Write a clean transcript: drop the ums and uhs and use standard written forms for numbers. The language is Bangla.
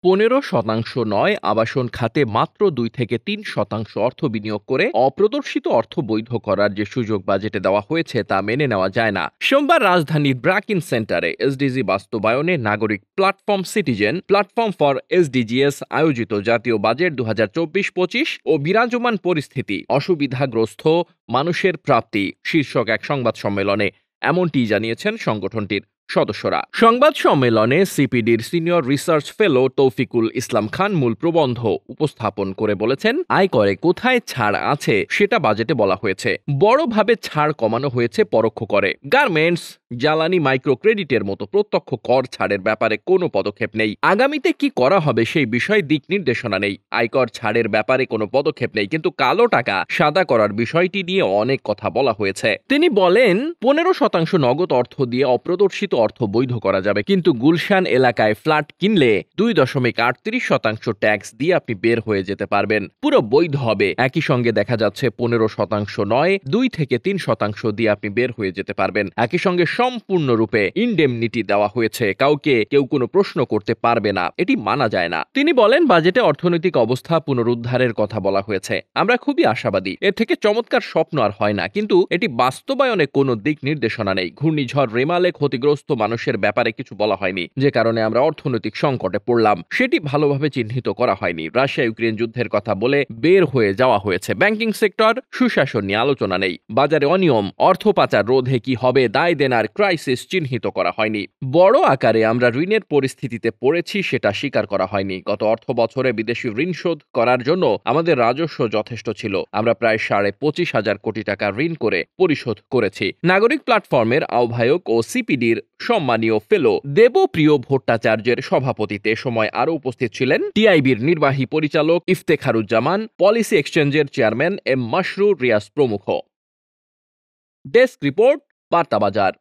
15% নয়, আবাসন খাতে মাত্র 2 থেকে 3% অর্থ বিনিয়োগ করে অপ্রদর্শিত অর্থ বৈধ করার যে সুযোগ বাজেটে দেওয়া হয়েছে তা মেনে নেওয়া যায় না। সোমবার রাজধানীর ব্র্যাকিন সেন্টারে এসডিজি বাস্তবায়নে নাগরিক প্ল্যাটফর্ম সিটিজেন প্ল্যাটফর্ম ফর এসডিজিএস আয়োজিত জাতীয় বাজেট 2024-25 ও বিরাজমান পরিস্থিতি, অসুবিধাগ্রস্ত মানুষের প্রাপ্তি শীর্ষক এক সংবাদ সম্মেলনে এমনটি জানিয়েছেন সংগঠনটির সদস্যরা। সংবাদ সম্মেলনে সিপিডির senior research fellow Taufiqul Islam Khan মূল প্রবন্ধ উপস্থাপন করে বলেছেন, আয়করে কোথায় ছাড় আছে সেটা বাজেটে বলা হয়েছে। বড়ভাবে ছাড় কমানো হয়েছে পরোক্ষ করে। গার্মেন্টস, জ্বালানি, মাইক্রো ক্রেডিটের মতো প্রত্যক্ষ কর ছাড়ের ব্যাপারে কোনো পদক্ষেপ নেই। আগামীতে কি করা হবে সেই বিষয়ে দিক নির্দেশনা নেই। আয়কর ছাড়ের ব্যাপারে কোনো পদক্ষেপ নেই, কিন্তু কালো টাকা সাদা করার বিষয়টি নিয়ে অনেক কথা বলা হয়েছে। তিনি বলেন, 15% নগদ অর্থ দিয়ে অপ্রদর্শিত অর্থ বৈধ করা যাবে, কিন্তু গুলশান এলাকায় ফ্ল্যাট কিনলে 2.38% ট্যাক্স দিয়ে আপনি বের হয়ে যেতে পারবেন, পুরো বৈধ হবে। একই সঙ্গে দেখা যাচ্ছে 15% নয়, 2 থেকে 3% দিয়ে আপনি বের হয়ে যেতে পারবেন। একই সঙ্গে সম্পূর্ণরূপে ইনডেমনিটি দেওয়া হয়েছে, কেউ কোনো প্রশ্ন করতে পারবে না, এটি মানা যায় না। তিনি বলেন, বাজেটে অর্থনৈতিক অবস্থা পুনরুদ্ধারের কথা বলা হয়েছে। আমরা খুবই আশাবাদী, এর থেকে চমৎকার স্বপ্ন আর হয় না, কিন্তু এটি বাস্তবায়নে কোনো দিক নির্দেশনা নেই। ঘূর্ণিঝড় রেমালে ক্ষতিগ্রস্ত মানুষের ব্যাপারে কিছু বলা হয়নি, যে কারণে আমরা অর্থনৈতিক সংকটে পড়লাম, সেটি ভালোভাবে চিহ্নিত করা হয়নি। রাশিয়া ইউক্রেন যুদ্ধের কথা বলে বের হয়ে যাওয়া হয়েছে। ব্যাংকিং সেক্টর, সুশাসন নিয়ে আলোচনা নেই। বাজারে অনিয়ম, অর্থ পাচার রোধে কি হবে, দায় দেনার ক্রাইসিস চিহ্নিত করা হয়নি। বড় আকারে আমরা ঋণের পরিস্থিতিতে পড়েছি সেটা স্বীকার করা হয়নি। গত অর্থ বছরে বিদেশি ঋণ শোধ করার জন্য আমাদের রাজস্ব যথেষ্ট ছিল। আমরা প্রায় 25,500 কোটি টাকা ঋণ করে পরিশোধ করেছি। নাগরিক প্ল্যাটফর্মের আহ্বায়ক ও সিপিডির সম্মানীয় ফেলো দেবপ্রিয় ভট্টাচার্যের সভাপতিত্বে সময় আরও উপস্থিত ছিলেন টিআইবির নির্বাহী পরিচালক ইফতেখারুজ্জামান, পলিসি এক্সচেঞ্জের চেয়ারম্যান এম মাসরুর রিয়াজ প্রমুখ। Desk report, বার্তাবাজার।